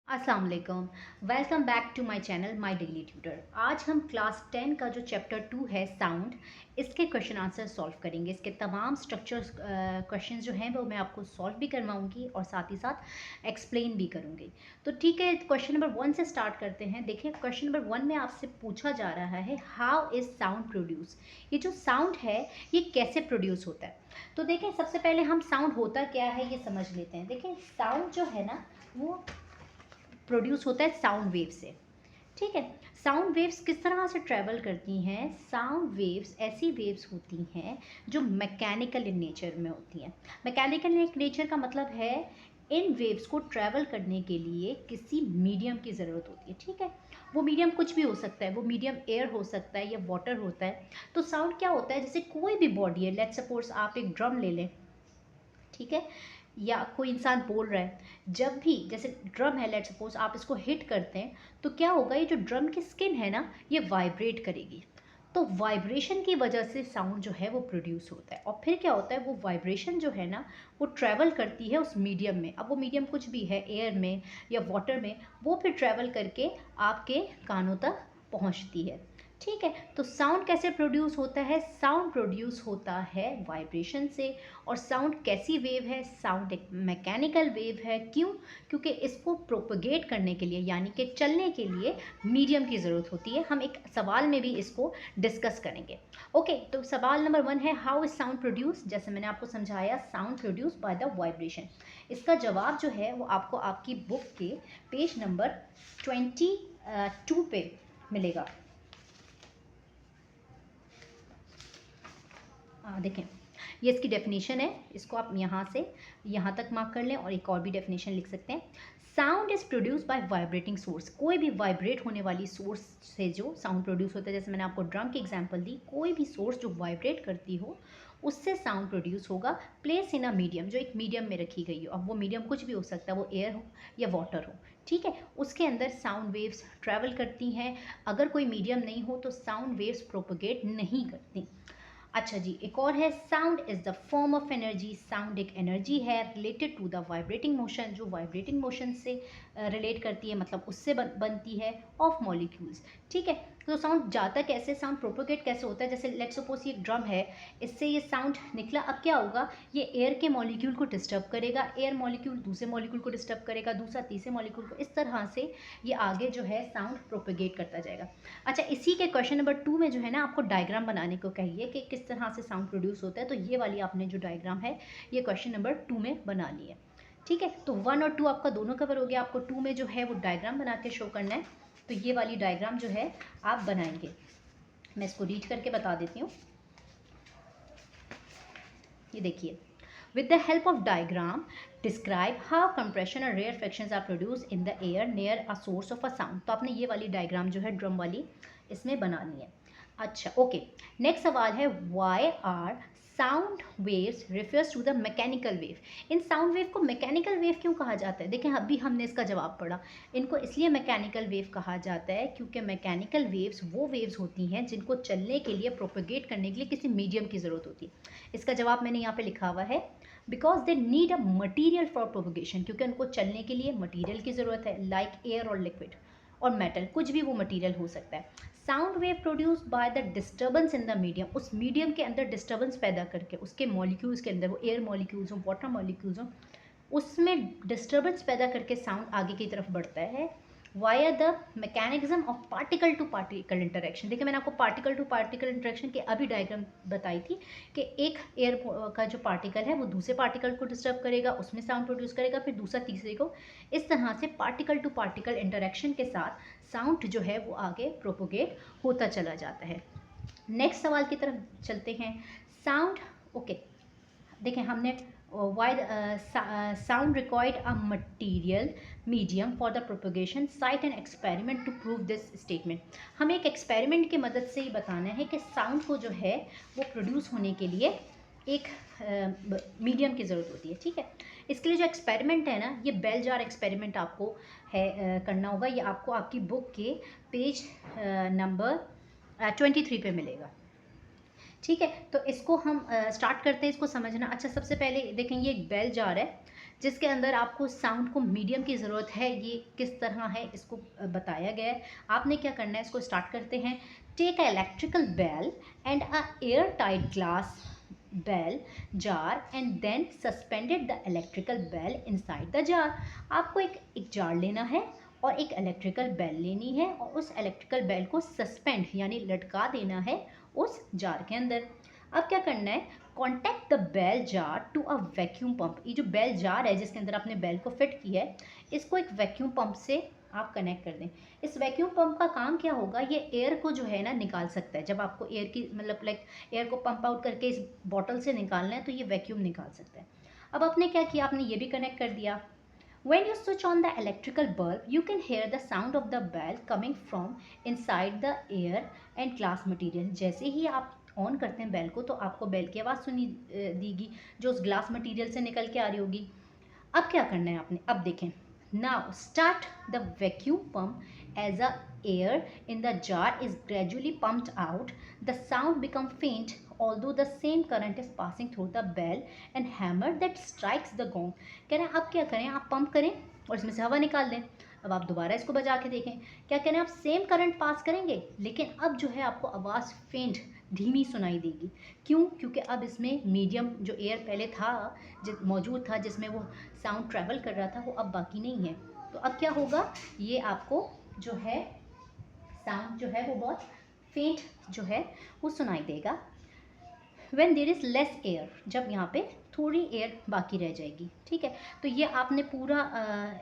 अस्सलाम वालेकुम। Welcome back to my channel my daily tutor. आज हम क्लास 10 का जो चैप्टर 2 है साउंड, इसके क्वेश्चन आंसर सॉल्व करेंगे। इसके तमाम स्ट्रक्चर्स क्वेश्चंस जो हैं वो मैं आपको सॉल्व भी करवाऊंगी और साथ ही साथ एक्सप्लेन भी करूंगी। तो ठीक है, क्वेश्चन नंबर 1 से स्टार्ट करते हैं। देखिए, क्वेश्चन नंबर 1 में आपसे पूछा जा रहा है हाउ इज़ साउंड प्रोड्यूस। ये जो साउंड है ये कैसे प्रोड्यूस होता है। तो देखें, सबसे पहले हम साउंड होता क्या है ये समझ लेते हैं। देखिए, साउंड जो है ना वो प्रोड्यूस होता है साउंड वेव से। ठीक है, साउंड वेव्स किस तरह से ट्रैवल करती हैं। साउंड वेव्स ऐसी वेव्स होती हैं जो मैकेनिकल इन नेचर में होती हैं। मैकेनिकल इन नेचर का मतलब है इन वेव्स को ट्रैवल करने के लिए किसी मीडियम की ज़रूरत होती है। ठीक है, वो मीडियम कुछ भी हो सकता है। वो मीडियम एयर हो सकता है या वाटर होता है। तो साउंड क्या होता है, जैसे कोई भी बॉडी है, लेट्स सपोज आप एक ड्रम ले लें, ठीक है, या कोई इंसान बोल रहा है, जब भी जैसे ड्रम है, लेट्स सपोज आप इसको हिट करते हैं तो क्या होगा, ये जो ड्रम की स्किन है ना ये वाइब्रेट करेगी। तो वाइब्रेशन की वजह से साउंड जो है वो प्रोड्यूस होता है। और फिर क्या होता है, वो वाइब्रेशन जो है ना वो ट्रैवल करती है उस मीडियम में। अब वो मीडियम कुछ भी है, एयर में या वाटर में, वो फिर ट्रैवल करके आपके कानों तक पहुंचती है। ठीक है, तो साउंड कैसे प्रोड्यूस होता है। साउंड प्रोड्यूस होता है वाइब्रेशन से। और साउंड कैसी वेव है, साउंड एक मैकेनिकल वेव है। क्यों? क्योंकि इसको प्रोपगेट करने के लिए यानी कि चलने के लिए मीडियम की ज़रूरत होती है। हम एक सवाल में भी इसको डिस्कस करेंगे। ओके, तो सवाल नंबर 1 है हाउ इज साउंड प्रोड्यूस। जैसे मैंने आपको समझाया, sound produce by the vibration. इसका जवाब जो है वो आपको आपकी बुक के पेज नंबर 22 पे मिलेगा। देखें, ये इसकी डेफिनेशन है। इसको आप यहाँ से यहाँ तक मार्क कर लें और एक और भी डेफिनेशन लिख सकते हैं। Sound is produce by vibrating source. कोई भी वाइब्रेट होने वाली सोर्स से जो साउंड प्रोड्यूस होता है, जैसे मैंने आपको ड्रम की एग्जांपल दी, कोई भी सोर्स जो वाइब्रेट करती हो उससे साउंड प्रोड्यूस होगा। प्लेस इन अ मीडियम, जो एक मीडियम में रखी गई हो। अब वो मीडियम कुछ भी हो सकता है, वो एयर हो या वाटर हो। ठीक है, उसके अंदर साउंड वेव्स ट्रैवल करती हैं। अगर कोई मीडियम नहीं हो तो साउंड वेव्स प्रोपगेट नहीं करती। अच्छा जी, एक और है, sound is the form of energy. Sound एक एनर्जी है related to the vibrating motion, जो वाइब्रेटिंग मोशन से रिलेट करती है, मतलब उससे बनती है, ऑफ मॉलिक्यूल्स। ठीक है, तो साउंड जाता कैसे, साउंड प्रोपोगेट कैसे होता है। जैसे लेट्स सपोज ये ड्रम है, इससे ये साउंड निकला। अब क्या होगा, ये एयर के मॉलिक्यूल को डिस्टर्ब करेगा, एयर मॉलिक्यूल दूसरे मॉलिक्यूल को डिस्टर्ब करेगा, दूसरा तीसरे मॉलिक्यूल को। इस तरह से ये आगे जो है साउंड प्रोपोगेट करता जाएगा। अच्छा, इसी के क्वेश्चन नंबर 2 में जो है ना आपको डायग्राम बनाने को कहिए कि किस तरह से साउंड प्रोड्यूस होता है। तो ये वाली आपने जो डायग्राम है ये क्वेश्चन नंबर 2 में बनानी है। ठीक है, तो 1 और 2 आपका दोनों कवर हो गया। आपको 2 में जो है वो डायग्राम बना के शो करना है। तो ये वाली डायग्राम जो है आप बनाएंगे। मैं इसको रीड करके बता देती हूँ। ये देखिए, with the help of diagram describe how compression और rarefactions are produced in the air near a source of a sound। तो आपने ये वाली डायग्राम जो है ड्रम वाली इसमें बनानी है। अच्छा, ओके, नेक्स्ट सवाल है why are sound waves refers to the mechanical wave. इन साउंड वेव को मैकेनिकल वेव क्यों कहा जाता है। देखें, अभी हमने इसका जवाब पढ़ा। इनको इसलिए मैकेनिकल वेव कहा जाता है क्योंकि मैकेनिकल वेव्स वो वेव्स होती हैं जिनको चलने के लिए, प्रोपगेट करने के लिए किसी मीडियम की ज़रूरत होती है। इसका जवाब मैंने यहाँ पे लिखा हुआ है, because they need a material for propagation. क्योंकि उनको चलने के लिए मटीरियल की ज़रूरत है, लाइक एयर और लिक्विड और मेटल, कुछ भी वो मटीरियल हो सकता है। Sound wave produce by the disturbance in the medium. उस मीडियम के अंदर डिस्टर्बेंस पैदा करके, उसके मॉलिक्यूल्स के अंदर, वो एयर मॉलिक्यूल्स हो, वाटर मॉलिक्यूल्स हो, उसमें डिस्टर्बेंस पैदा करके साउंड आगे की तरफ बढ़ता है via the mechanism of particle to particle interaction. देखिए, मैंने आपको पार्टिकल टू पार्टिकल इंटरेक्शन की अभी डायग्राम बताई थी कि एक एयर का जो पार्टिकल है वो दूसरे पार्टिकल को डिस्टर्ब करेगा, उसमें साउंड प्रोड्यूस करेगा, फिर दूसरा तीसरे को। इस तरह से पार्टिकल टू पार्टिकल इंटरेक्शन के साथ साउंड जो है वो आगे प्रोपोगेट होता चला जाता है। नेक्स्ट सवाल की तरफ चलते हैं। साउंड, ओके, देखें, हमने why sound required a material medium for the propagation, cite and experiment to prove this statement. हमें एक एक्सपेरिमेंट की मदद से ही बताना है कि साउंड को जो है वो प्रोड्यूस होने के लिए एक मीडियम की ज़रूरत होती है। ठीक है, इसके लिए जो एक्सपेरिमेंट है ना, ये बेल जार एक्सपेरिमेंट आपको है करना होगा। ये आपको आपकी बुक के पेज नंबर 23 पे मिलेगा। ठीक है, तो इसको हम स्टार्ट करते हैं इसको समझना। अच्छा, सबसे पहले देखें, ये एक बेल जार है। जिसके अंदर आपको साउंड को मीडियम की ज़रूरत है, ये किस तरह है इसको बताया गया है। आपने क्या करना है, इसको स्टार्ट करते हैं। Take a electrical bell and a air tight glass bell jar and then suspended the electrical bell inside the jar. आपको एक जार लेना है और एक इलेक्ट्रिकल बेल लेनी है और उस इलेक्ट्रिकल बेल को सस्पेंड यानी लटका देना है उस जार के अंदर। अब क्या करना है, contact the bell jar to a vacuum pump. ये जो बेल जार है जिसके अंदर आपने बेल को फिट किया है, इसको एक वैक्यूम पंप से आप कनेक्ट कर दें। इस वैक्यूम पंप का काम क्या होगा, ये एयर को जो है ना निकाल सकता है। जब आपको एयर की मतलब लाइक एयर को पंप आउट करके इस बॉटल से निकालना है तो ये वैक्यूम निकाल सकता है। अब आपने क्या किया, आपने ये भी कनेक्ट कर दिया। When you switch on the electrical bulb, you can hear the sound of the bell coming from inside the air and glass material। जैसे ही आप ऑन करते हैं बेल को तो आपको बेल की आवाज़ सुनी देगी जो उस ग्लास मटेरियल से निकल के आ रही होगी। अब क्या करना है आपने, अब देखें। Now start the vacuum pump as a air in the jar is gradually pumped out the sound become faint although the same current is passing through the bell and hammer that strikes the gong। कह रहे हैं अब क्या करें, आप pump करें और इसमें से हवा निकाल दें। अब आप दोबारा इसको बजा के देखें, क्या करें, आप सेम करंट पास करेंगे लेकिन अब जो है आपको आवाज़ फेंट धीमी सुनाई देगी। क्यों, क्योंकि अब इसमें मीडियम जो एयर पहले था मौजूद था जिसमें वो साउंड ट्रैवल कर रहा था वो अब बाकी नहीं है। तो अब क्या होगा, ये आपको जो है साउंड जो है वो बहुत फेंट जो है वो सुनाई देगा। When there is less air, जब यहाँ पे थोड़ी एयर बाकी रह जाएगी। ठीक है, तो ये आपने पूरा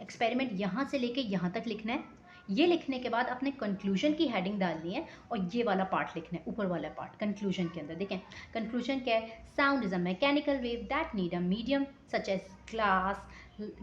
एक्सपेरिमेंट यहाँ से लेके यहाँ तक लिखना है। ये लिखने के बाद अपने कंक्लूजन की हेडिंग डालनी है और ये वाला पार्ट लिखना है, ऊपर वाला पार्ट कंक्लूजन के अंदर। देखें कंक्लूजन क्या है, sound is a mechanical wave that need a medium such as glass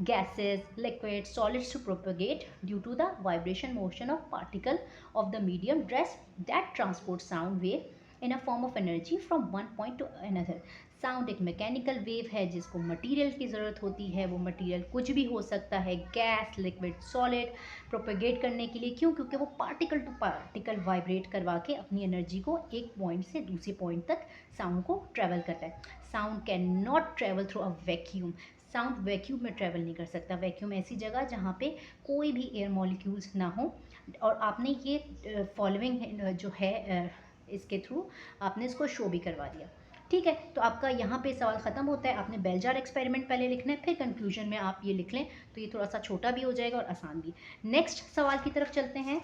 gases, liquids, solids to propagate due to the vibration motion of particle of the medium dress that transport sound wave in a form of energy from one point to another। Sound एक mechanical wave है जिसको material की ज़रूरत होती है। वो material कुछ भी हो सकता है, गैस, लिक्विड, सॉलिड, प्रोपेगेट करने के लिए। क्यों, क्योंकि वो पार्टिकल टू पार्टिकल वाइब्रेट करवा के अपनी एनर्जी को एक पॉइंट से दूसरे पॉइंट तक साउंड को ट्रैवल करता है। Sound can not travel through a vacuum. Sound vacuum में ट्रैवल नहीं कर सकता। वैक्यूम ऐसी जगह जहाँ पे कोई भी एयर मॉलिक्यूल्स ना हो। और आपने ये फॉलोइंग जो है इसके थ्रू आपने इसको शो भी करवा दिया। ठीक है, तो आपका यहाँ पे सवाल ख़त्म होता है। आपने बेल जार एक्सपेरिमेंट पहले लिखना है, फिर कंक्लूजन में आप ये लिख लें तो ये थोड़ा सा छोटा भी हो जाएगा और आसान भी। नेक्स्ट सवाल की तरफ चलते हैं।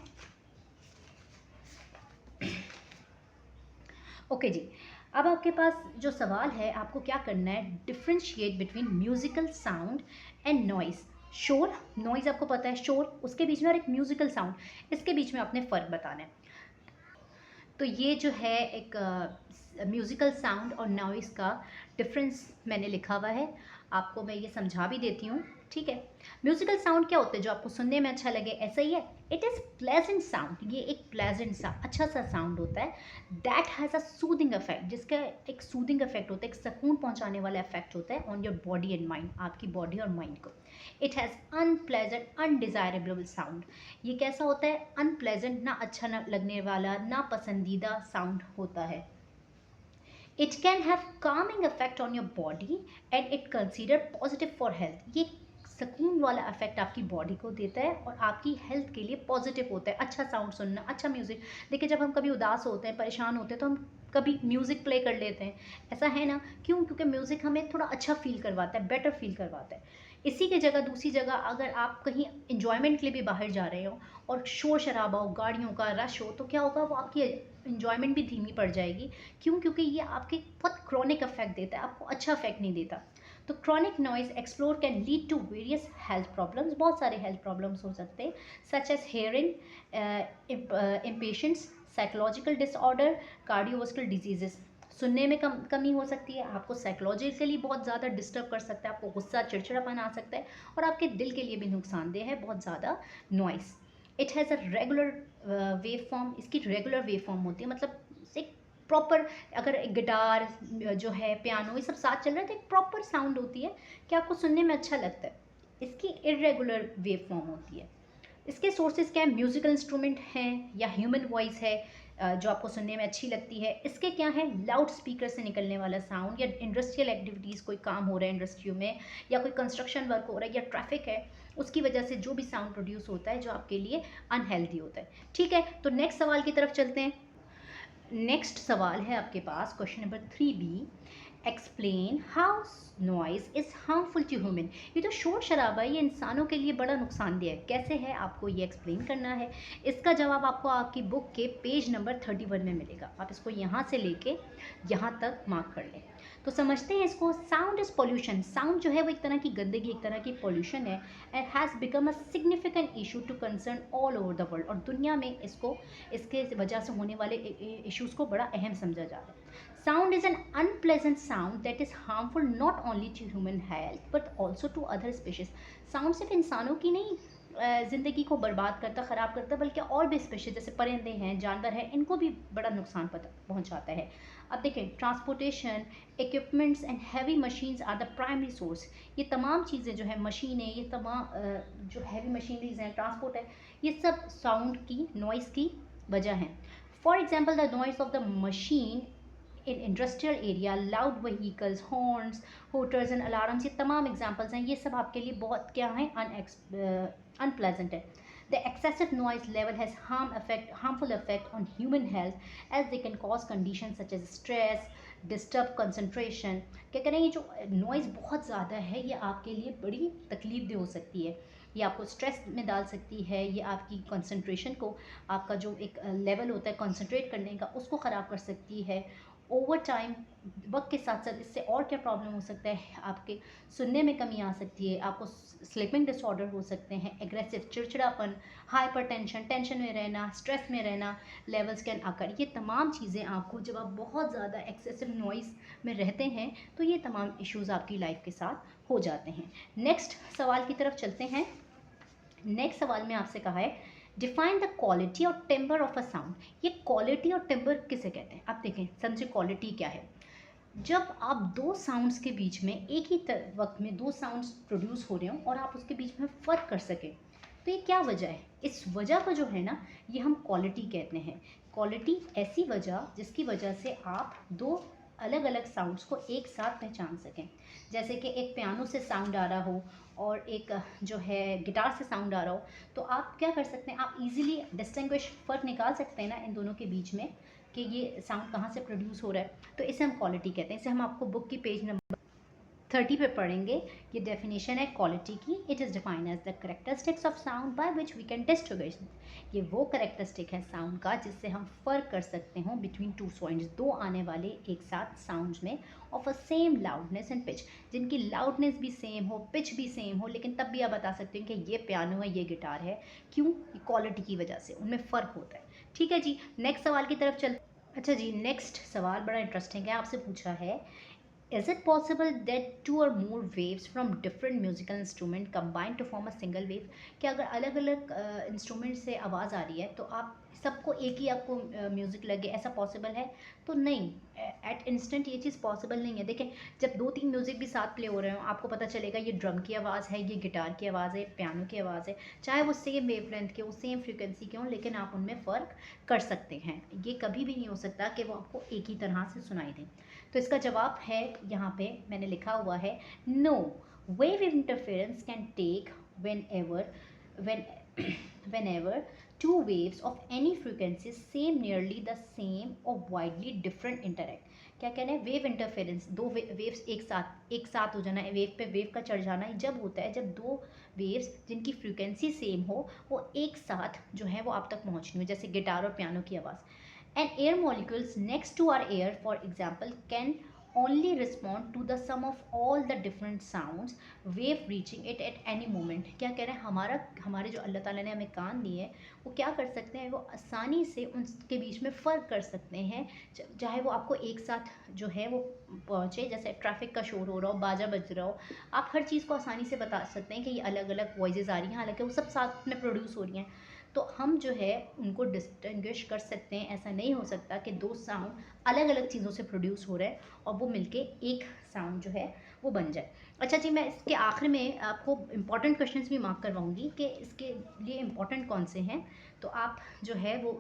ओके जी, अब आपके पास जो सवाल है, आपको क्या करना है, differentiate between musical sound and noise. शोर, नॉइज़ आपको पता है शोर, उसके बीच में और एक म्यूजिकल साउंड, इसके बीच में आपने फ़र्क बताना है। तो ये जो है एक म्यूज़िकल साउंड और नॉइज़ का डिफरेंस मैंने लिखा हुआ है, आपको मैं ये समझा भी देती हूँ। ठीक है, म्यूज़िकल साउंड क्या होता है, जो आपको सुनने में अच्छा लगे, ऐसा ही है। इट इज़ प्लेजेंट साउंड, ये एक प्लेजेंट सा अच्छा सा साउंड होता है। That has a soothing effect, जिसका एक सूदिंग इफेक्ट होता है, एक सुकून पहुँचाने वाला इफेक्ट होता है on your body and mind, आपकी बॉडी और माइंड को। It has unpleasant undesirable sound, ये कैसा होता है, अनप्लेजेंट, ना अच्छा ना लगने वाला, ना पसंदीदा साउंड होता है। It can have calming effect on your body and it considered positive for health। ये सुकून वाला इफेक्ट आपकी बॉडी को देता है और आपकी हेल्थ के लिए पॉजिटिव होता है। अच्छा साउंड सुनना, अच्छा म्यूज़िक। देखिए जब हम कभी उदास होते हैं, परेशान होते हैं, तो हम कभी म्यूज़िक प्ले कर लेते हैं, ऐसा है ना। क्यों, क्योंकि म्यूज़िक हमें थोड़ा अच्छा फील करवाता है, बेटर फील करवाता है। इसी की जगह दूसरी जगह अगर आप कहीं इन्जॉयमेंट के लिए भी बाहर जा रहे हो और शोर शराबा हो, गाड़ियों का रश हो, तो क्या होगा, वो आपकी इन्जॉयमेंट भी धीमी पड़ जाएगी। क्यों, क्योंकि ये आपके बहुत क्रॉनिक इफेक्ट देता है, आपको अच्छा इफेक्ट नहीं देता। तो chronic noise explore can lead to various health problems, बहुत सारे हेल्थ प्रॉब्लम्स हो सकते हैं, such as hearing impatience, psychological disorder, cardiovascular diseases. सुनने में कमी हो सकती है, आपको साइकोलॉजिकली बहुत ज़्यादा डिस्टर्ब कर सकता है, आपको गुस्सा चिड़चिड़ापन आ सकता है और आपके दिल के लिए भी नुकसानदेह है बहुत ज़्यादा noise. It has a regular wave form, इसकी रेगुलर वेव फॉर्म होती है, मतलब एक प्रॉपर, अगर एक गिटार जो है, पियानो, ये सब साथ चल रहा है तो एक प्रॉपर साउंड होती है कि आपको सुनने में अच्छा लगता है। इसकी इरेगुलर वेव फॉर्म होती है। इसके सोर्सेज क्या है, म्यूज़िकल इंस्ट्रूमेंट हैं या ह्यूमन वॉइस है, जो आपको सुनने में अच्छी लगती है। इसके क्या है, लाउड स्पीकर से निकलने वाला साउंड, या इंडस्ट्रियल एक्टिविटीज़, कोई काम हो रहा है इंडस्ट्री में, या कोई कंस्ट्रक्शन वर्क हो रहा है, या ट्रैफिक है, उसकी वजह से जो भी साउंड प्रोड्यूस होता है जो आपके लिए अनहेल्दी होता है। ठीक है, तो नेक्स्ट सवाल की तरफ चलते हैं। नेक्स्ट सवाल है आपके पास, question number 3B, explain how noise is harmful to human. ये जो शोर शराबा है ये इंसानों के लिए बड़ा नुकसानदेह है, कैसे है आपको ये एक्सप्लेन करना है। इसका जवाब आपको आपकी बुक के पेज नंबर 31 में मिलेगा। आप इसको यहाँ से लेके यहाँ तक मार्क कर लें। तो समझते हैं इसको। Sound is pollution. साउंड जो है वो एक तरह की गंदगी, एक तरह की पॉल्यूशन है, and has become a significant issue to concern all over the world. और दुनिया में इसको, इसके वजह से होने वाले इश्यूज़ को बड़ा अहम समझा जा रहा है। Sound is an unpleasant sound that is harmful not only to human health but also to other species. Sound सिर्फ इंसानों की नहीं ज़िंदगी को बर्बाद करता, ख़राब करता, बल्कि और भी स्पेशीज जैसे परिंदे हैं, जानवर हैं, इनको भी बड़ा नुकसान पहुंचाता है। अब देखें, transportation equipments and heavy machines are the primary source. ये तमाम चीज़ें जो है, मशीनें, ये तमाम जो हैवी मशीनरीज हैं, ट्रांसपोर्ट है, ये सब साउंड की, नॉइज़ की वजह हैं। For example the noise of the machine in industrial area, loud vehicles, horns, hooters and alarms, ये तमाम एग्जांपल्स हैं। ये सब आपके लिए बहुत क्या हैं, अनप्लेजेंट है। The excessive noise level has harmful effect on human health as they can cause condition such as stress, disturb concentration. क्या करें, ये जो नॉइज़ बहुत ज़्यादा है ये आपके लिए बड़ी तकलीफ दे हो सकती है, ये आपको स्ट्रेस में डाल सकती है, ये आपकी कंसंट्रेशन को, आपका जो एक लेवल होता है कंसंट्रेट करने का, उसको ख़राब कर सकती है। ओवर टाइम, वक्त के साथ साथ इससे और क्या प्रॉब्लम हो सकता है, आपके सुनने में कमी आ सकती है, आपको स्लीपिंग डिसऑर्डर हो सकते हैं, एग्रेसिव, चिड़चिड़ापन, हाइपरटेंशन, टेंशन में रहना, स्ट्रेस में रहना, लेवल्स कैन अकर। ये तमाम चीज़ें आपको, जब आप बहुत ज़्यादा एक्सेसिव नॉइज़ में रहते हैं तो ये तमाम इश्यूज़ आपकी लाइफ के साथ हो जाते हैं। नेक्स्ट सवाल की तरफ चलते हैं। नेक्स्ट सवाल में आपसे कहा है, डिफाइन द क्वालिटी और टेम्पर ऑफ अ साउंड। ये क्वालिटी और टेम्पर किसे कहते हैं, आप देखें, समझे क्वालिटी क्या है। जब आप दो साउंड्स के बीच में एक ही वक्त में दो साउंड्स प्रोड्यूस हो रहे हों और आप उसके बीच में फ़र्क कर सकें, तो ये क्या वजह है। इस वजह को जो है ना, ये हम क्वालिटी कहते हैं। क्वालिटी ऐसी वजह जिसकी वजह से आप दो अलग अलग साउंड्स को एक साथ पहचान सकें। जैसे कि एक पियानो से साउंड आ रहा हो और एक जो है गिटार से साउंड आ रहा हो, तो आप क्या कर सकते हैं, आप इजीली डिस्टिंग्विश, फ़र्क निकाल सकते हैं ना इन दोनों के बीच में कि ये साउंड कहाँ से प्रोड्यूस हो रहा है। तो इसे हम क्वालिटी कहते हैं। इसे हम आपको बुक की पेज नंबर 30 पे पढ़ेंगे। ये डेफिनेशन है क्वालिटी की। It is defined as the characteristics of sound by which we can distinguish. ये वो करेक्टरिस्टिक है साउंड का जिससे हम फ़र्क कर सकते हो बिटवीन टू साउंड्स, दो आने वाले एक साथ साउंड्स में, of a same loudness and pitch, जिनकी लाउडनेस भी सेम हो, पिच भी सेम हो, लेकिन तब भी आप बता सकते हैं कि ये पियानो है, ये गिटार है। क्यों, क्वालिटी की वजह से उनमें फ़र्क होता है। ठीक है जी, नेक्स्ट सवाल की तरफ चल। अच्छा जी, नेक्स्ट सवाल बड़ा इंटरेस्टिंग है। आपसे पूछा है, is it possible that two or more waves from different musical instrument combine to form a single wave? क्या अगर अलग अलग इंस्ट्रूमेंट से आवाज़ आ रही है तो आप सबको एक ही आपको म्यूज़िक लगे, ऐसा पॉसिबल है? तो नहीं, एट इंस्टेंट ये चीज़ पॉसिबल नहीं है। देखें, जब दो तीन म्यूज़िक भी साथ प्ले हो रहे हो, आपको पता चलेगा ये ड्रम की आवाज़ है, ये गिटार की आवाज़ है, पियानो की आवाज़ है, चाहे वो सेम वेव लेंथ के हो, सेम फ्रिक्वेंसी के हों, लेकिन आप उनमें फ़र्क कर सकते हैं। ये कभी भी नहीं हो सकता कि वो आपको एक ही तरह से सुनाई दें। तो इसका जवाब है, यहाँ पे मैंने लिखा हुआ है, no, wave interference can take whenever two waves of any frequency same nearly the same or widely different interact। क्या कहना है, वेव इंटरफेरेंस, दो वेव्स एक साथ हो जाना, वेव पे वेव का चढ़ जाना जब होता है जब दो वेव्स जिनकी फ्रीक्वेंसी सेम हो वो एक साथ जो है वो आप तक पहुंचनी हो, जैसे गिटार और पियानो की आवाज़। And air molecules next to our air, for example, can only respond to the sum of all the different sounds wave reaching it at any moment। क्या कह रहे हैं, हमारे जो अल्लाह ताला ने हमें कान दिए हैं वो क्या कर सकते हैं, वो आसानी से उनके बीच में फ़र्क कर सकते हैं, चाहे वो आपको एक साथ जो है वो पहुँचे, जैसे ट्रैफिक का शोर हो रहा हो, बाजा बज रहा हो, आप हर चीज़ को आसानी से बता सकते हैं कि ये अलग अलग वॉइसेस आ रही हैं, हालांकि वो सब साथ में प्रोड्यूस हो रही हैं। तो हम जो है उनको डिस्टिंग्विश कर सकते हैं। ऐसा नहीं हो सकता कि दो साउंड अलग अलग चीज़ों से प्रोड्यूस हो रहे हैं और वो मिलके एक साउंड जो है वो बन जाए। अच्छा जी, मैं इसके आखिर में आपको इम्पॉर्टेंट क्वेश्चंस भी मार्क करवाऊंगी कि इसके लिए इम्पॉर्टेंट कौन से हैं, तो आप जो है वो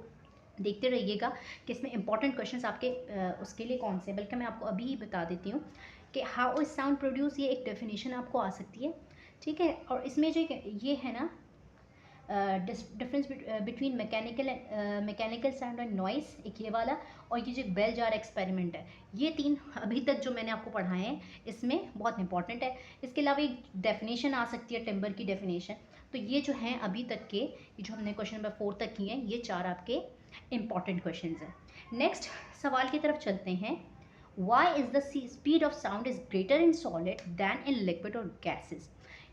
देखते रहिएगा कि इसमें इंपॉर्टेंट क्वेश्चंस आपके उसके लिए कौन से, बल्कि मैं आपको अभी ही बता देती हूँ कि हाउ इज साउंड प्रोड्यूस, ये एक डेफिनेशन आपको आ सकती है, ठीक है। और इसमें जो ये है ना difference between mechanical sound and noise, एक ये वाला, और ये जो बेल जार एक्सपेरिमेंट है, ये तीन अभी तक जो मैंने आपको पढ़ाए हैं इसमें बहुत इंपॉर्टेंट है। इसके अलावा एक डेफिनेशन आ सकती है टिम्बर की डेफिनेशन। तो ये जो हैं अभी तक के, ये जो हमने क्वेश्चन नंबर 4 तक किए हैं, ये 4 आपके इंपॉर्टेंट क्वेश्चन हैं। नेक्स्ट सवाल की तरफ चलते हैं। Why is the speed of sound is greater in solid than in liquid और गैसेज।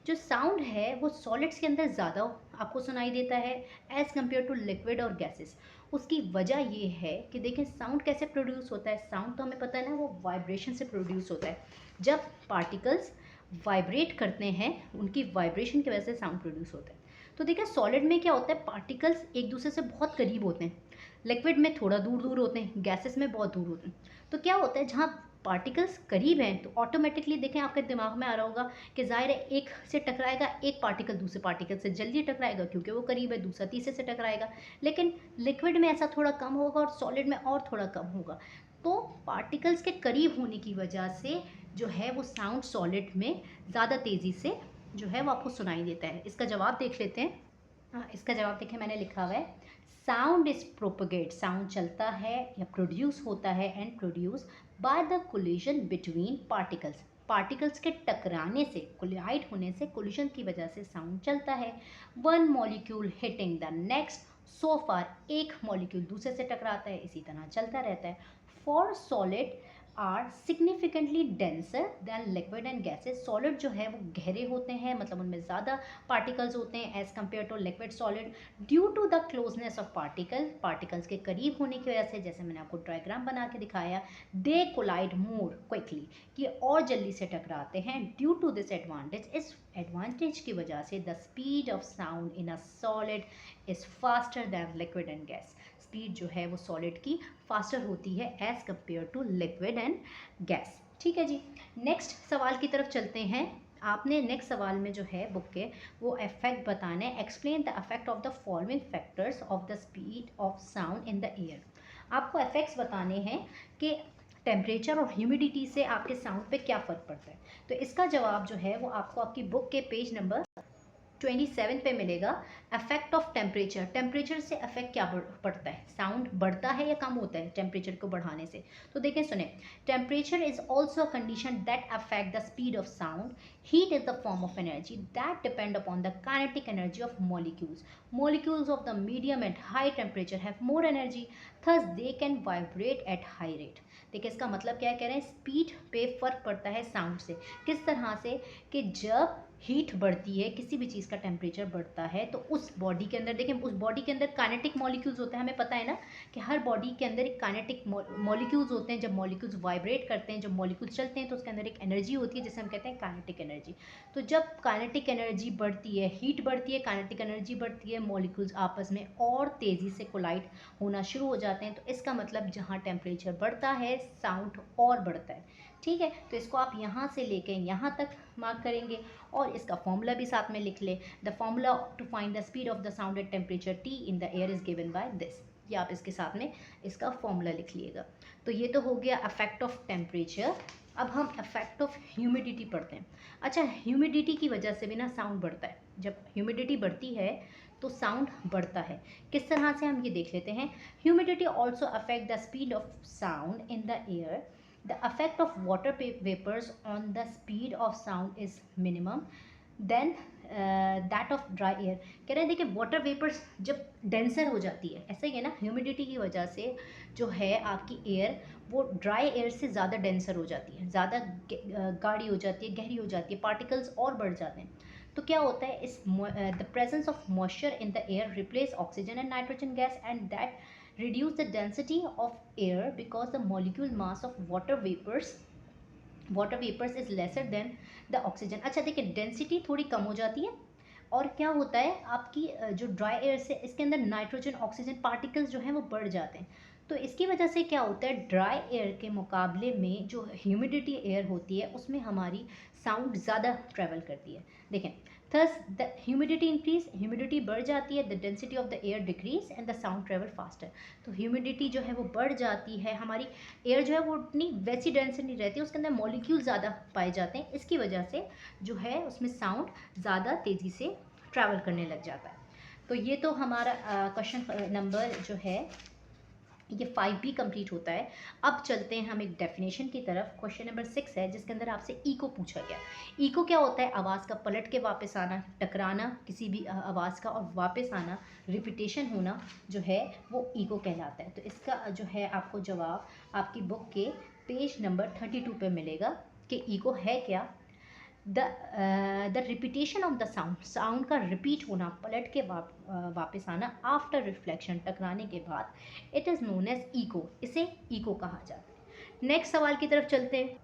जो साउंड है वो सॉलिड्स के अंदर ज़्यादा आपको सुनाई देता है एज़ कम्पेयर टू लिक्विड और गैसेस। उसकी वजह ये है कि देखें साउंड कैसे प्रोड्यूस होता है। साउंड तो हमें पता है ना, वो वाइब्रेशन से प्रोड्यूस होता है। जब पार्टिकल्स वाइब्रेट करते हैं, उनकी वाइब्रेशन की वजह से साउंड प्रोड्यूस होता है। तो देखिए सॉलिड में क्या होता है, पार्टिकल्स एक दूसरे से बहुत करीब होते हैं, लिक्विड में थोड़ा दूर दूर होते हैं, गैसेस में बहुत दूर होते हैं। तो क्या होता है, जहाँ पार्टिकल्स करीब हैं तो ऑटोमेटिकली देखें आपके दिमाग में आ रहा होगा कि ज़ाहिर है एक से टकराएगा, एक पार्टिकल दूसरे पार्टिकल से जल्दी टकराएगा क्योंकि वो करीब है, दूसरा तीसरे से टकराएगा। लेकिन लिक्विड में ऐसा थोड़ा कम होगा और सॉलिड में और थोड़ा कम होगा। तो पार्टिकल्स के करीब होने की वजह से जो है वो साउंड सॉलिड में ज़्यादा तेज़ी से जो है वो आपको सुनाई देता है। इसका जवाब देख लेते हैं। हाँ, इसका जवाब देखिए मैंने लिखा हुआ है, साउंड इज प्रोपगेट, साउंड चलता है या प्रोड्यूस होता है and produce by the collision between particles. Particles के टकराने से, कोलिडाइड होने से, कोलिजन की वजह से साउंड चलता है। One molecule hitting the next, so far एक मॉलिक्यूल दूसरे से टकराता है, इसी तरह चलता रहता है। For solid are significantly denser than liquid and gases. Solid जो है वो गहरे होते हैं, मतलब उनमें ज़्यादा पार्टिकल्स होते हैं as compare to liquid solid, due to the closeness of particles के करीब होने की वजह से, जैसे मैंने आपको डायग्राम बना के दिखाया, दे कोलाइड मोर क्विकली, ये और जल्दी से टकराते हैं। ड्यू टू दिस एडवांटेज, इस एडवांटेज की वजह से the speed of sound in a solid is faster than liquid and gas. Speed जो है वो सॉलिड की फास्टर होती है as compare to liquid and gas, ठीक है जी। नेक्स्ट सवाल की तरफ चलते हैं। आपने नेक्स्ट सवाल में जो है बुक के वो इफेक्ट बताना है। Explain the effect of the following factors of the speed of sound in the air. आपको इफेक्ट्स बताने हैं कि टेम्परेचर और ह्यूमिडिटी से आपके साउंड पे क्या फ़र्क पड़ता है। तो इसका जवाब जो है वो आपको आपकी बुक के पेज नंबर 27 पे मिलेगा। अफेक्ट ऑफ टेम्परेचर, टेम्परेचर से अफेक्ट क्या पड़ता है, साउंड बढ़ता है या कम होता है टेम्परेचर को बढ़ाने से। तो देखें सुने, temperature is also a condition that affect the speed of sound. Heat is the form of energy that depend upon the kinetic energy of molecules. Molecules of the medium at high temperature have more energy, thus they can vibrate at high rate. देखिए इसका मतलब क्या कह रहे हैं, speed पे फर्क पड़ता है साउंड से। किस तरह से, कि जब हीट बढ़ती है, किसी भी चीज़ का टेम्परेचर बढ़ता है, तो उस बॉडी के अंदर देखें, उस बॉडी के अंदर काइनेटिक मॉलिक्यूल्स होते हैं। हमें पता है ना कि हर बॉडी के अंदर एक काइनेटिक मॉलिक्यूल्स होते हैं। जब मॉलिक्यूल्स वाइब्रेट करते हैं, जब मॉलिक्यूल्स चलते हैं, तो उसके अंदर एक एनर्जी होती है जिसे हम कहते हैं काइनेटिक एनर्जी। तो जब काइनेटिक एनर्जी बढ़ती है, हीट बढ़ती है, काइनेटिक एनर्जी बढ़ती है, मॉलिक्यूल्स आपस में और तेज़ी से कोलाइड होना शुरू हो जाते हैं। तो इसका मतलब जहाँ टेम्परेचर बढ़ता है, साउंड और बढ़ता है, ठीक है। तो इसको आप यहाँ से लेके यहाँ तक मार्क करेंगे और इसका फॉर्मूला भी साथ में लिख ले। The formula to find the speed of the sound at temperature T in the air is given by this. ये आप इसके साथ में इसका फॉर्मूला लिख लिएगा। तो ये तो हो गया अफेक्ट ऑफ टेम्परेचर। अब हम अफेक्ट ऑफ ह्यूमिडिटी पढ़ते हैं। अच्छा, ह्यूमिडिटी की वजह से भी ना साउंड बढ़ता है। जब ह्यूमिडिटी बढ़ती है तो साउंड बढ़ता है। किस तरह से, हम ये देख लेते हैं। Humidity also affect the speed of sound in the air. The effect of water vapors on the speed of sound is minimum than that of dry air। कह रहे हैं देखिए, वाटर वेपर्स जब डेंसर हो जाती है, ऐसा ही है ना, ह्यूमिडिटी की वजह से जो है आपकी एयर वो ड्राई एयर से ज़्यादा डेंसर हो जाती है, ज़्यादा गाढ़ी हो जाती है, गहरी हो जाती है, पार्टिकल्स और बढ़ जाते हैं। तो क्या होता है, इस the presence of moisture in the air replace oxygen and nitrogen gas and that reduce the density of air because the molecule mass of water vapors is lesser than the oxygen। अच्छा देखिए, density थोड़ी कम हो जाती है और क्या होता है आपकी जो ड्राई एयर से, इसके अंदर नाइट्रोजन ऑक्सीजन पार्टिकल्स जो हैं वो बढ़ जाते हैं। तो इसकी वजह से क्या होता है, ड्राई एयर के मुकाबले में जो ह्यूमिडिटी एयर होती है उसमें हमारी साउंड ज़्यादा ट्रैवल करती है। देखें, thus the humidity increase, humidity बढ़ जाती है, the density of the air decrease and the sound travel faster. तो ह्यूमिडिटी जो है वो बढ़ जाती है, हमारी एयर जो है वो उतनी वैसी डेंसिटी नहीं रहती, उसके अंदर मॉलिक्यूल ज़्यादा पाए जाते हैं, इसकी वजह से जो है उसमें साउंड ज़्यादा तेज़ी से ट्रैवल करने लग जाता है। तो ये तो हमारा क्वेश्चन नंबर जो है ये 5B कंप्लीट होता है। अब चलते हैं हम एक डेफिनेशन की तरफ। क्वेश्चन नंबर 6 है जिसके अंदर आपसे इको पूछा गया। इको क्या होता है? आवाज़ का पलट के वापस आना, टकराना किसी भी आवाज़ का और वापस आना, रिपीटेशन होना जो है वो इको कहलाता है। तो इसका जो है आपको जवाब आपकी बुक के पेज नंबर 32 पे मिलेगा कि इको है क्या। The repetition of the sound, sound का रिपीट होना, पलट के वापस आना आफ्टर रिफ्लेक्शन, टकराने के बाद, it is known as eco, इसे इको कहा जाता है। नेक्स्ट सवाल की तरफ चलते हैं।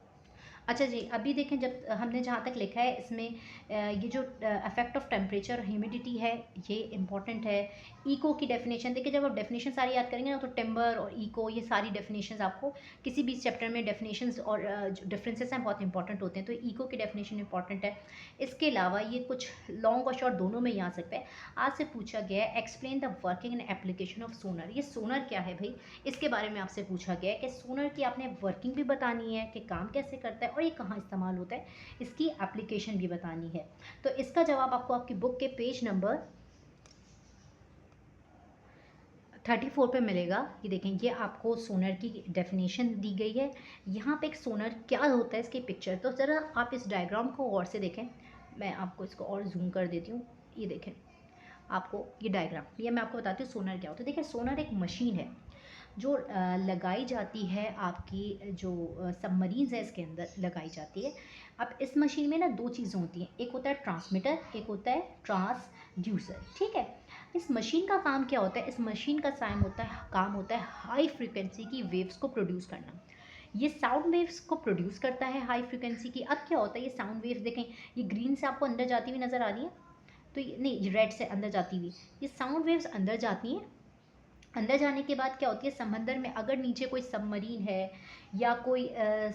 अच्छा जी, अभी देखें जब हमने जहाँ तक लिखा है इसमें ये जो इफेक्ट ऑफ टेम्परेचर और ह्यूमिडिटी है ये इंपॉर्टेंट है। इको की डेफिनेशन देखिए, जब आप डेफिनेशन सारी याद करेंगे ना तो टिम्बर और इको ये सारी डेफिनेशंस आपको किसी भी चैप्टर में डेफिनेशंस और जो डिफरेंसेस हैं बहुत इंपॉर्टेंट होते हैं, तो इको की डेफिनेशन इंपॉर्टेंट है। इसके अलावा ये कुछ लॉन्ग और शॉर्ट दोनों में ही आ सकता है। आज से पूछा गया है explain the working and application of sonar. ये सोनर क्या है भाई, इसके बारे में आपसे पूछा गया है कि सोनर की आपने वर्किंग भी बतानी है कि काम कैसे करता है और ये कहाँ इस्तेमाल होता है, इसकी एप्लीकेशन भी बतानी है। तो इसका जवाब आपको आपकी बुक के पेज नंबर 34 पे मिलेगा। ये देखें, ये आपको सोनर की डेफिनेशन दी गई है। यहाँ पे एक सोनर क्या होता है इसकी पिक्चर, तो ज़रा आप इस डायग्राम को गौर से देखें। मैं आपको इसको और जूम कर देती हूँ। ये देखें आपको ये डायग्राम, ये मैं आपको बताती हूँ सोनर क्या होता है। देखिए सोनर एक मशीन है जो लगाई जाती है, आपकी जो सबमरीन्स है इसके अंदर लगाई जाती है। अब इस मशीन में ना दो चीज़ें होती हैं, एक होता है ट्रांसमीटर, एक होता है ट्रांसड्यूसर। ठीक है, इस मशीन का काम क्या होता है? इस मशीन का काम होता है हाई फ्रिक्वेंसी की वेव्स को प्रोड्यूस करना। ये साउंड वेव्स को प्रोड्यूस करता है हाई फ्रिक्वेंसी की। अब क्या होता है, ये साउंड वेव्स देखें, ये ग्रीन से आपको अंदर जाती हुई नज़र आ रही है, तो ये नहीं, रेड से अंदर जाती हुई, ये साउंड वेव्स अंदर जाती हैं। अंदर जाने के बाद क्या होती है, समंदर में अगर नीचे कोई सबमरीन है या कोई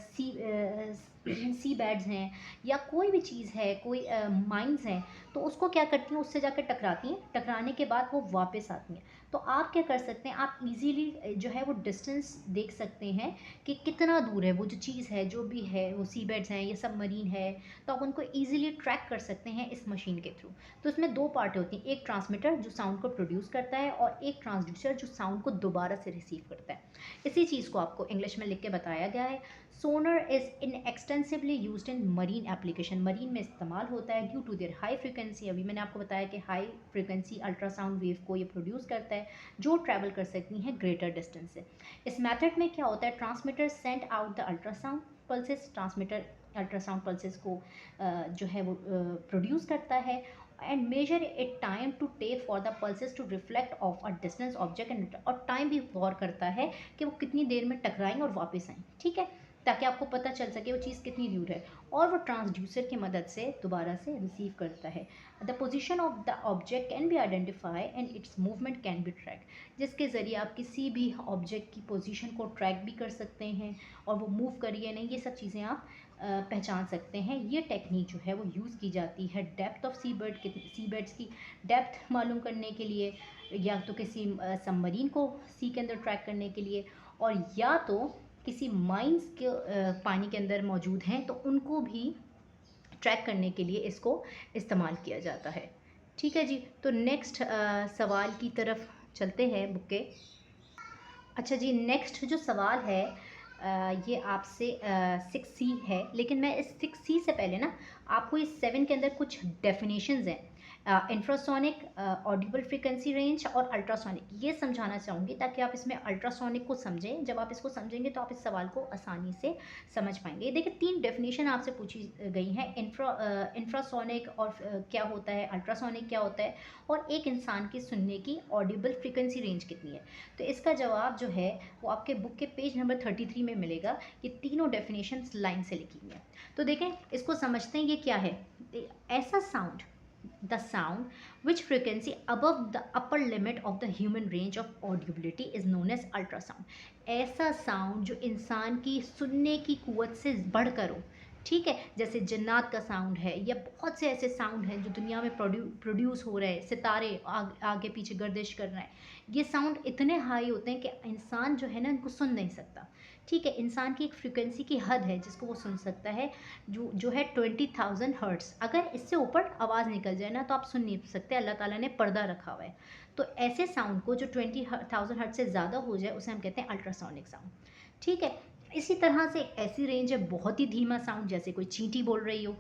सी बैड्स हैं या कोई भी चीज़ है, कोई माइंस हैं, तो उसको क्या करती हैं, उससे जाकर टकराती हैं। टकराने के बाद वो वापस आती हैं। तो आप क्या कर सकते हैं, आप इजीली जो है वो डिस्टेंस देख सकते हैं कि कितना दूर है वो जो चीज़ है, जो भी है, वो सी बैड्स हैं या सबमरीन है, तो आप उनको ईजिली ट्रैक कर सकते हैं इस मशीन के थ्रू। तो इसमें दो पार्ट होती हैं, एक ट्रांसमीटर जो साउंड को प्रोड्यूस करता है और एक ट्रांसड्यूसर जो साउंड को दोबारा से रिसीव करता है। इसी चीज़ को आपको इंग्लिश में लिख के बताया गया है। Sonar is in extensively used in marine application, marine में इस्तेमाल होता है due to their high frequency. अभी मैंने आपको बताया कि हाई फ्रिक्वेंसी अल्ट्रासाउंड वेव को ये प्रोड्यूस करता है जो ट्रैवल कर सकती हैं ग्रेटर डिस्टेंस से। इस मेथड में क्या होता है, transmitter send out the ultrasound pulses, transmitter ultrasound pulses को जो है वो प्रोड्यूस करता है and measure it time to take for the pulses to reflect off a distance object and, और टाइम भी गौर करता है कि वो कितनी देर में टकराएं और वापस आएँ। ठीक है, ताकि आपको पता चल सके वो चीज़ कितनी दूर है, और वो ट्रांसड्यूसर की मदद से दोबारा से रिसीव करता है। The position of the object can be identify and it's movement can be track, जिसके ज़रिए आप किसी भी ऑब्जेक्ट की पोजीशन को ट्रैक भी कर सकते हैं और वो मूव करिए नहीं, ये सब चीज़ें आप पहचान सकते हैं। ये टेक्निक जो है वो यूज़ की जाती है डेप्थ ऑफ सी बर्ड्स की डेप्थ मालूम करने के लिए, या तो किसी सबमरीन को सी के अंदर ट्रैक करने के लिए, और या तो किसी माइंस के पानी के अंदर मौजूद हैं तो उनको भी ट्रैक करने के लिए इसको इस्तेमाल किया जाता है। ठीक है जी, तो नेक्स्ट सवाल की तरफ चलते हैं बुक के। अच्छा जी, नेक्स्ट जो सवाल है ये आपसे 6C है, लेकिन मैं इस 6C से पहले ना आपको इस 7 के अंदर कुछ डेफिनेशंस हैं, इंफ्रासोनिक, ऑडिबल फ्रीक्वेंसी रेंज और अल्ट्रासोनिक, ये समझाना चाहूँगी ताकि आप इसमें अल्ट्रासोनिक को समझें। जब आप इसको समझेंगे तो आप इस सवाल को आसानी से समझ पाएंगे। देखिए 3 डेफिनेशन आपसे पूछी गई हैं, इंफ्रासोनिक और क्या होता है, अल्ट्रासोनिक क्या होता है, और एक इंसान की सुनने की ऑडिबल फ्रीक्वेंसी रेंज कितनी है। तो इसका जवाब जो है वो आपके बुक के पेज नंबर 33 में मिलेगा। ये तीनों डेफिनेशंस लाइन से लिखी हुई हैं। तो देखें इसको समझते हैं, ये क्या है। ऐसा sound, the sound which frequency above the upper limit of the human range of audibility is known as ultrasound। ऐसा साउंड जो इंसान की सुनने की कुव्वत से बढ़कर हो, ठीक है, जैसे जन्नात का साउंड है या बहुत से ऐसे साउंड हैं जो दुनिया में प्रोड्यूस हो रहे हैं, सितारे आगे पीछे गर्दिश कर रहे हैं, ये साउंड इतने हाई होते हैं कि इंसान जो है ना इनको सुन नहीं सकता। ठीक है, इंसान की एक फ्रिक्वेंसी की हद है जिसको वो सुन सकता है, जो है 20,000 हर्ट्स। अगर इससे ऊपर आवाज़ निकल जाए ना तो आप सुन नहीं सकते, अल्लाह ताला ने पर्दा रखा हुआ है। तो ऐसे साउंड को जो 20,000 हर्ट्स से ज़्यादा हो जाए उसे हम कहते हैं अल्ट्रासोनिक साउंड। ठीक है, इसी तरह से एक ऐसी रेंज है बहुत ही धीमा साउंड, जैसे कोई चींटी बोल रही हो।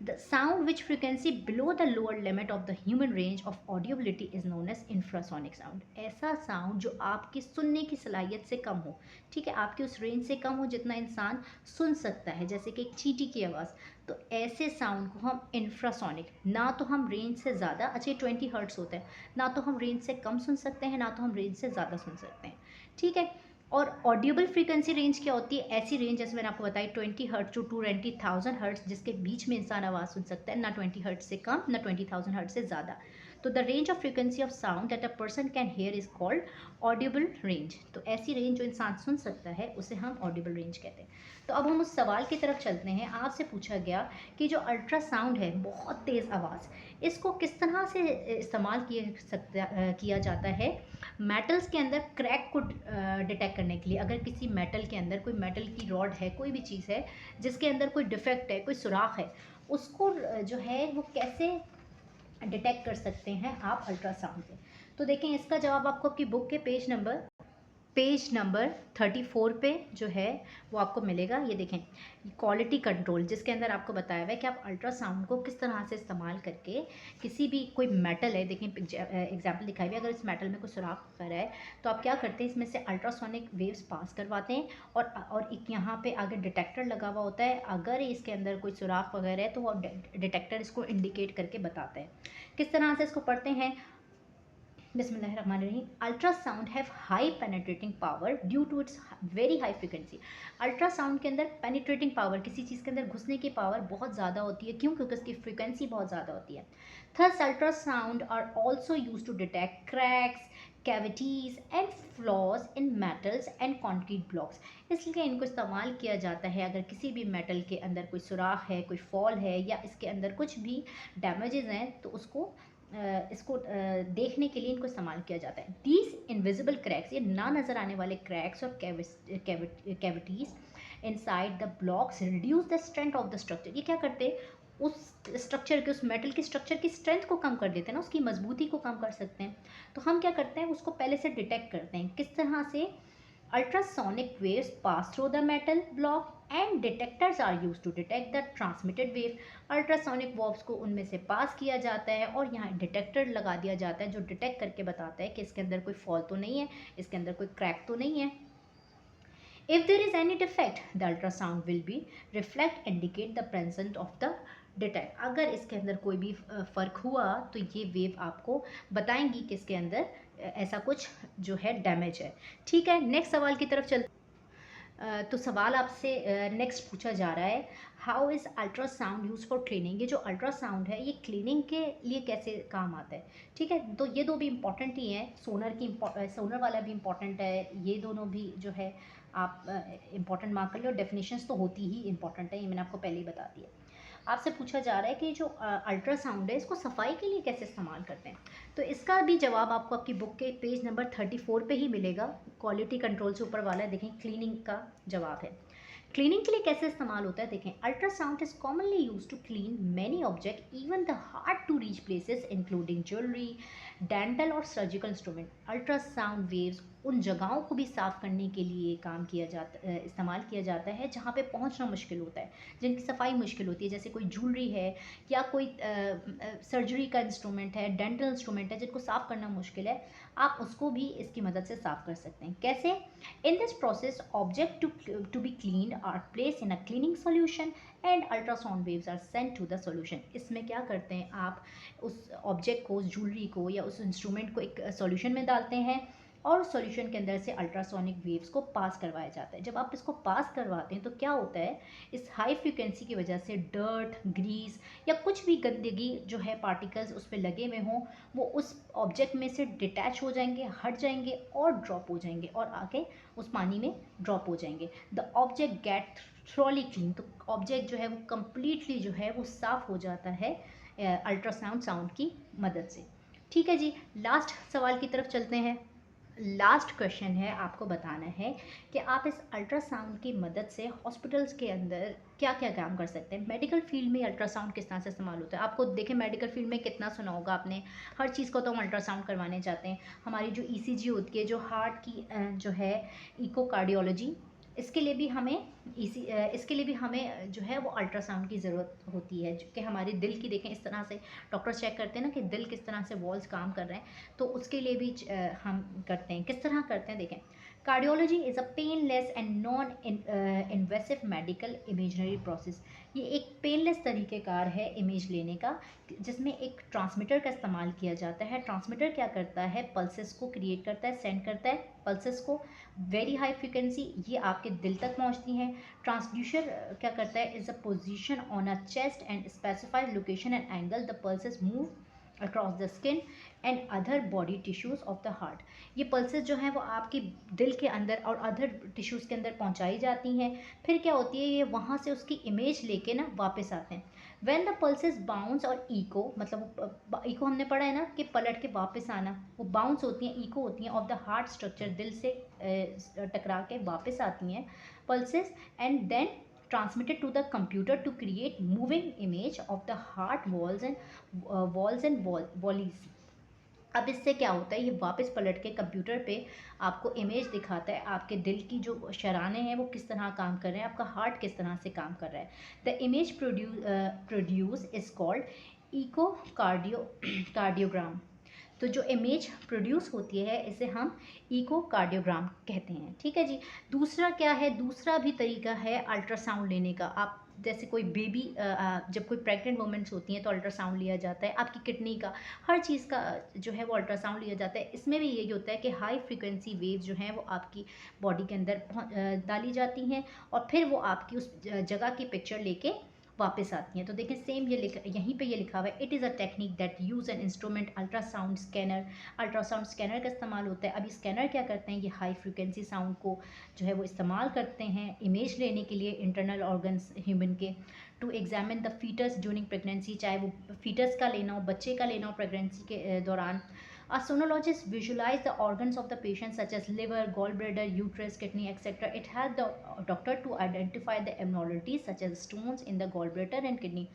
The sound which frequency below the lower limit of the human range of audibility is known as infrasonic sound. ऐसा साउंड जो आपकी सुनने की सलाहियत से कम हो, ठीक है, आपकी उस रेंज से कम हो जितना इंसान सुन सकता है, जैसे कि एक चींटी की आवाज़। तो ऐसे साउंड को हम इंफ्रासोनिक, ना तो हम रेंज से ज़्यादा, अच्छा 20 हर्ट्स होता है, ना तो हम रेंज से कम सुन सकते हैं ना तो हम रेंज से ज़्यादा सुन सकते हैं। ठीक है, और ऑडियोबल फ्रीक्वेंसी रेंज क्या होती है? ऐसी रेंज जैसे मैंने आपको बताई 20 हर्ट्स टू 20,000 हर्ट्स, जिसके बीच में इंसान आवाज़ सुन सकता है, ना 20 हर्ट्स से कम ना 20,000 हर्ट्स से ज़्यादा। तो the range of frequency of sound that a person can here is called audible range. तो ऐसी रेंज जो इंसान सुन सकता है उसे हम ऑडियोबल रेंज कहते हैं। तो अब हम उस सवाल की तरफ चलते हैं। आपसे पूछा गया कि जो अल्ट्रासाउंड है, बहुत तेज़ आवाज़, इसको किस तरह से इस्तेमाल किया जाता है मेटल्स के अंदर क्रैक को डिटेक्ट करने के लिए। अगर किसी मेटल के अंदर, कोई मेटल की रॉड है, कोई भी चीज़ है जिसके अंदर कोई डिफेक्ट है, कोई सुराख है, उसको जो है वो कैसे डिटेक्ट कर सकते हैं आप अल्ट्रासाउंड से। तो देखें, इसका जवाब आपको आपकी बुक के पेज नंबर 34 पे जो है वो आपको मिलेगा। ये देखें, क्वालिटी कंट्रोल, जिसके अंदर आपको बताया हुआ है कि आप अल्ट्रासाउंड को किस तरह से इस्तेमाल करके किसी भी, कोई मेटल है, देखें एग्जांपल दिखाई हुई है, अगर इस मेटल में कोई सुराख वगैरह है तो आप क्या करते हैं, इसमें से अल्ट्रासोनिक वेव्स पास करवाते हैं और एक यहाँ पे आगे डिटेक्टर लगा हुआ होता है। अगर इसके अंदर कोई सुराख वगैरह है तो वो डिटेक्टर इसको इंडिकेट करके बताता है। किस तरह से इसको पढ़ते हैं, बिस्मिल्लाहिर्रहमानिर्रहीम। Ultrasound have high penetrating power due to its very high frequency. Ultrasound के अंदर पेनिट्रेटिंग पावर, किसी चीज़ के अंदर घुसने की पावर बहुत ज़्यादा होती है। क्यों? क्योंकि उसकी फ्रिक्वेंसी बहुत ज़्यादा होती है। Thus ultrasound are also use to detect cracks, cavities and flaws in metals and concrete blocks. इसलिए इनको इस्तेमाल किया जाता है अगर किसी भी मेटल के अंदर कोई सुराख है, कोई फॉल है, या इसके अंदर कुछ भी डैमेजेस हैं तो इसको देखने के लिए इनको इस्तेमाल किया जाता है। दीज इनविजिबल क्रैक्स, ये ना नज़र आने वाले क्रैक्स और cavities inside the blocks reduce the strength of the structure. ये क्या करते हैं, उस स्ट्रक्चर के, उस मेटल की स्ट्रक्चर की स्ट्रेंथ को कम कर देते हैं ना, उसकी मजबूती को कम कर सकते हैं। तो हम क्या करते हैं, उसको पहले से डिटेक्ट करते हैं। किस तरह से? Ultrasonic waves pass through the metal block and detectors are used to detect the transmitted wave. Ultrasonic waves को उनमें से पास किया जाता है और यहाँ डिटेक्टर लगा दिया जाता है जो डिटेक्ट करके बताता है कि इसके अंदर कोई फॉल तो नहीं है, इसके अंदर कोई क्रैक तो नहीं है। If there is any defect, the ultrasound will be reflect indicate the presence of the detect. अगर इसके अंदर कोई भी फ़र्क हुआ तो ये वेव आपको बताएंगी कि इसके अंदर ऐसा कुछ जो है डैमेज है। ठीक है, नेक्स्ट सवाल की तरफ चल। तो सवाल आपसे नेक्स्ट पूछा जा रहा है, how is ultrasound use for cleaning. ये जो अल्ट्रासाउंड है ये क्लीनिंग के लिए कैसे काम आता है। ठीक है, तो ये दो भी इम्पॉर्टेंट ही हैं। सोनर वाला भी इम्पॉर्टेंट है, ये दोनों भी जो है आप इम्पॉर्टेंट मार्क कर लो। डेफिनेशंस तो होती ही इम्पॉर्टेंट है, ये मैंने आपको पहले ही बता दिया। आपसे पूछा जा रहा है कि जो अल्ट्रासाउंड है इसको सफाई के लिए कैसे इस्तेमाल करते हैं। तो इसका भी जवाब आपको आपकी बुक के पेज नंबर 34 पे ही मिलेगा। क्वालिटी कंट्रोल से ऊपर वाला है, देखें, क्लीनिंग का जवाब है। क्लीनिंग के लिए कैसे इस्तेमाल होता है, देखें, ultrasound is commonly use to clean many object even the hard to reach places including jewellery, dental और सर्जिकल इंस्ट्रूमेंट। अल्ट्रासाउंड वेव्स उन जगहों को भी साफ़ करने के लिए इस्तेमाल किया जाता है जहाँ पे पहुँचना मुश्किल होता है, जिनकी सफाई मुश्किल होती है, जैसे कोई ज्वेलरी है या कोई सर्जरी का इंस्ट्रूमेंट है, डेंटल इंस्ट्रूमेंट है, जिनको साफ़ करना मुश्किल है, आप उसको भी इसकी मदद से साफ़ कर सकते हैं। कैसे? In this process object to be cleaned are place in a cleaning solution and ultrasound waves are sent to the solution. इसमें क्या करते हैं, आप उस ऑब्जेक्ट को, उस ज्वेलरी को या उस इंस्ट्रूमेंट को एक सॉल्यूशन में डालते हैं, और सॉल्यूशन के अंदर से अल्ट्रासोनिक वेव्स को पास करवाया जाता है। जब आप इसको पास करवाते हैं तो क्या होता है, इस हाई फ्रिक्वेंसी की वजह से डर्ट, ग्रीस या कुछ भी गंदगी जो है पार्टिकल्स उस पर लगे हुए हों, वो उस ऑब्जेक्ट में से डिटैच हो जाएंगे, हट जाएंगे और ड्रॉप हो जाएंगे और आके उस पानी में ड्रॉप हो जाएंगे। The object get thoroughly clean, तो ऑब्जेक्ट जो है वो कम्प्लीटली जो है वो साफ़ हो जाता है अल्ट्रासाउंड साउंड की मदद से। ठीक है जी, लास्ट सवाल की तरफ चलते हैं। लास्ट क्वेश्चन है, आपको बताना है कि आप इस अल्ट्रासाउंड की मदद से हॉस्पिटल्स के अंदर क्या क्या काम कर सकते हैं। मेडिकल फील्ड में अल्ट्रासाउंड किस तरह से इस्तेमाल होता है, आपको देखें मेडिकल फील्ड में कितना सुना होगा आपने, हर चीज़ को तो हम अल्ट्रासाउंड करवाने जाते हैं। हमारी जो ईसीजी होती है, जो हार्ट की जो है इकोकार्डियोलॉजी, इसके लिए भी हमें इसके लिए भी हमें जो है वो अल्ट्रासाउंड की ज़रूरत होती है, जो कि हमारे दिल की, देखें इस तरह से डॉक्टर चेक करते हैं ना कि दिल किस तरह से वॉल्स काम कर रहे हैं, तो उसके लिए भी हम करते हैं। किस तरह करते हैं देखें, cardiology is a painless and non invasive medical imaginary process. ये एक पेनलेस तरीक़ेकार है इमेज लेने का, जिसमें एक ट्रांसमीटर का इस्तेमाल किया जाता है। ट्रांसमीटर क्या करता है, पल्सेस को क्रिएट करता है, सेंड करता है पल्सेस को, वेरी हाई फ्रिक्वेंसी ये आपके दिल तक पहुंचती हैं। ट्रांसड्यूसर क्या करता है, is a position on a chest and specified location and angle the pulses move across the skin and other body tissues of the heart. ये पल्सेस जो हैं वो आपके दिल के अंदर और अदर टिश्यूज़ के अंदर पहुंचाई जाती हैं। फिर क्या होती है, ये वहाँ से उसकी इमेज लेके ना वापस आते हैं। व्हेन द पल्सेस बाउंस और इको, मतलब इको हमने पढ़ा है ना कि पलट के वापस आना, वो बाउंस होती हैं, इको होती हैं ऑफ द हार्ट स्ट्रक्चर, दिल से टकरा के वापस आती हैं pulses, and then transmitted to the computer to create moving image of the heart walls and volleys। अब इससे क्या होता है, ये वापस पलट के कंप्यूटर पे आपको इमेज दिखाता है, आपके दिल की जो शराने हैं वो किस तरह काम कर रहे हैं, आपका हार्ट किस तरह से काम कर रहा है। The image produce is called echocardiogram. तो जो इमेज प्रोड्यूस होती है इसे हम इकोकार्डियोग्राम कहते हैं। ठीक है जी। दूसरा क्या है, दूसरा भी तरीका है अल्ट्रासाउंड लेने का। आप जैसे कोई बेबी, जब कोई प्रेग्नेंट वुमेंस होती हैं तो अल्ट्रासाउंड लिया जाता है, आपकी किडनी का, हर चीज़ का जो है वो अल्ट्रासाउंड लिया जाता है। इसमें भी यही होता है कि हाई फ्रिक्वेंसी वेव्स जो हैं वो आपकी बॉडी के अंदर डाली जाती हैं और फिर वो आपकी उस जगह की पिक्चर लेके वापस आती हैं। तो देखें सेम ये यहीं पे ये लिखा हुआ है, it is a technique that use an instrument ultrasound scanner. Ultrasound scanner का इस्तेमाल होता है। अभी स्कैनर क्या करते हैं, ये हाई फ्रिक्वेंसी साउंड को जो है वो इस्तेमाल करते हैं इमेज लेने के लिए इंटरनल ऑर्गन्स ह्यूमन के, to examine the foetus during pregnancy, चाहे वो फीटस का लेना हो, बच्चे का लेना हो प्रेगनेंसी के दौरान। A sonologist visualize the organs of the patient such as liver, gallbladder, uterus, kidney, etc. It helps the doctor to identify the abnormalities such as stones in the gallbladder and kidney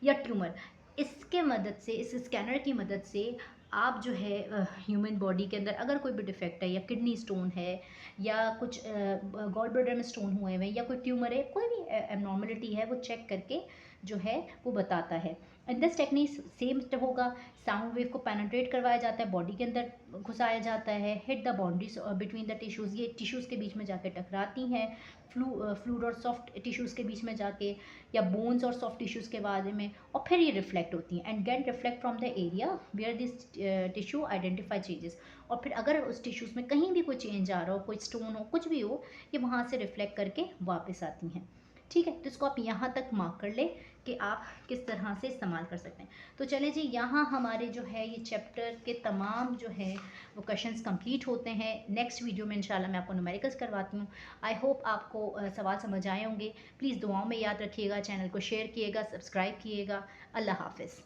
या tumour. इसके मदद से, इस scanner की मदद से आप जो है ह्यूमन बॉडी के अंदर अगर कोई भी डिफेक्ट है या किडनी स्टोन है या कुछ गॉल ब्लैडर में स्टोन हुए हुए हैं या कोई ट्यूमर है, कोई भी एबनॉर्मलिटी है, वो चेक करके जो है वो बताता है। इन दिस टेक्निक सेम होगा, साउंड वेव को पेनिट्रेट करवाया जाता है, बॉडी के अंदर घुसाया जाता है, hit the boundaries between the tissues, ये टिश्यूज़ के बीच में जाके टकराती हैं, फ्लूइड और सॉफ्ट टिश्यूज़ के बीच में जाके, या बोन्स और सॉफ्ट टिश्यूज़ के बारे में, और फिर ये रिफ्लेक्ट होती हैं and get reflect from the area where this tissue identify changes. और फिर अगर उस टिश्यूज़ में कहीं भी कोई चेंज आ रहा हो, कोई स्टोन हो, कुछ भी हो, ये वहाँ से रिफ्लेक्ट करके वापस आती हैं। ठीक है, तो इसको आप यहाँ तक मार्क कर लें कि आप किस तरह से इस्तेमाल कर सकते हैं। तो चले जी, यहाँ हमारे जो है ये चैप्टर के तमाम जो है वो क्वेश्चंस कंप्लीट होते हैं। नेक्स्ट वीडियो में इंशाल्लाह मैं आपको न्यूमेरिकल्स करवाती हूँ। आई होप आपको सवाल समझ आए होंगे। प्लीज़ दुआओं में याद रखिएगा, चैनल को शेयर किएगा, सब्सक्राइब किएगा। अल्लाह हाफिज़।